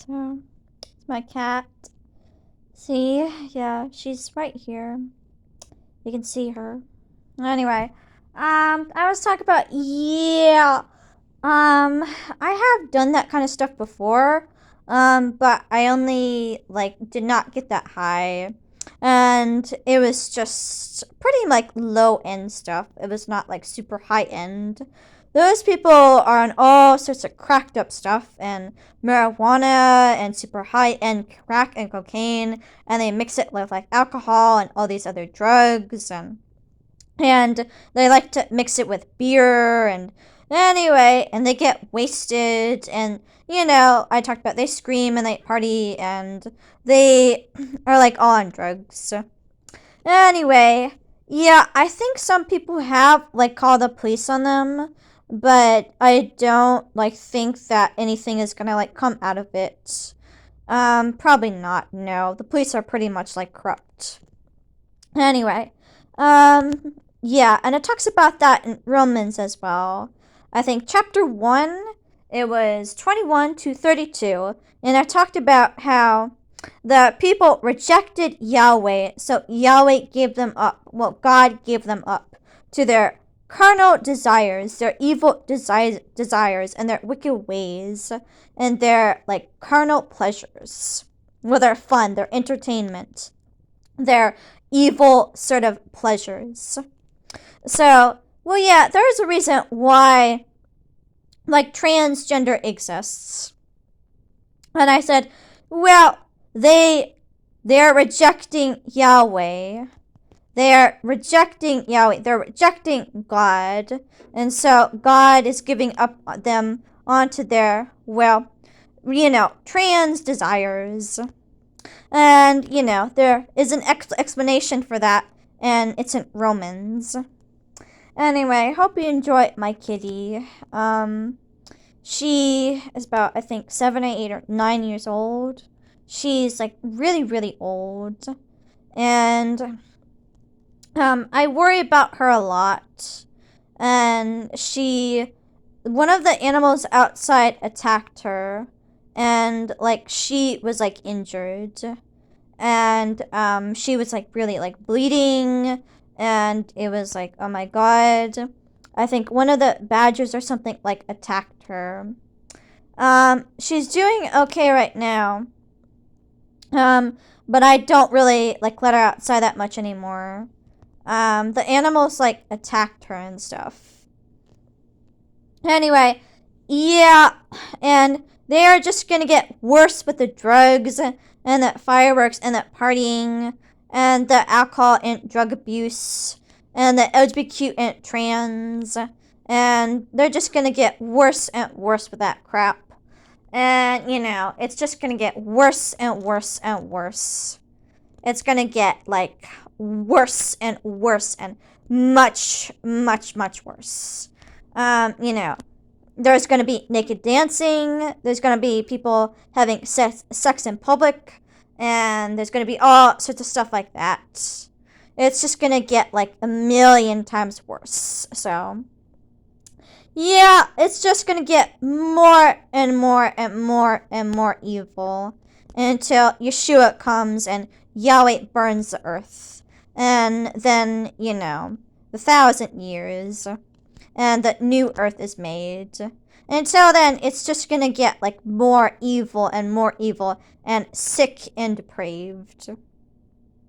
So, it's my cat. See? Yeah, she's right here. You can see her. Anyway, I was talking about, yeah, I have done that kind of stuff before, but I only, did not get that high. And it was just pretty, low end stuff. It was not, super high end. Those people are on all sorts of cracked up stuff and marijuana and super high end crack and cocaine, and they mix it with, alcohol and all these other drugs, and they like to mix it with beer and anyway, and they get wasted, and I talked about they scream and they party and they are all on drugs. Anyway, yeah, I think some people have called the police on them, but I don't think that anything is gonna come out of it. Probably not. No, the police are pretty much corrupt. Anyway, yeah, and it talks about that in Romans as well. I think chapter 1, it was 21 to 32, and I talked about how the people rejected Yahweh, so Yahweh gave them up. Well, God gave them up to their carnal desires, their evil desires, and their wicked ways, and their carnal pleasures. Well, their fun, their entertainment, their evil sort of pleasures. So, well, yeah, there's a reason why transgender exists. And I said, well, they're rejecting Yahweh. They're rejecting Yahweh. They're rejecting God. And so God is giving up them onto their, trans desires. And, there is an explanation for that, and it's in Romans. Anyway, hope you enjoy my kitty. She is about, I think, 7 or 8 or 9 years old. She's, really, really old. And, I worry about her a lot. And one of the animals outside attacked her. And, she was, injured. And, she was, really, bleeding. And it was, oh my god. I think one of the badgers or something, attacked her. She's doing okay right now. But I don't really, let her outside that much anymore. The animals, attacked her and stuff. Anyway, yeah, and they are just gonna get worse with the drugs and the fireworks and the partying and the alcohol and drug abuse and the LGBTQ and trans, and they're just gonna get worse and worse with that crap. And, it's just gonna get worse and worse and worse. It's gonna get, worse and worse and much, much, much worse. There's gonna be naked dancing, there's gonna be people having sex in public, and there's gonna be all sorts of stuff like that. It's just gonna get, a million times worse. So, yeah, it's just gonna get more and more and more and more evil until Yeshua comes and Yahweh burns the earth. And then, the 1,000 years, and the new earth is made. Until then, it's just gonna get, more evil and sick and depraved.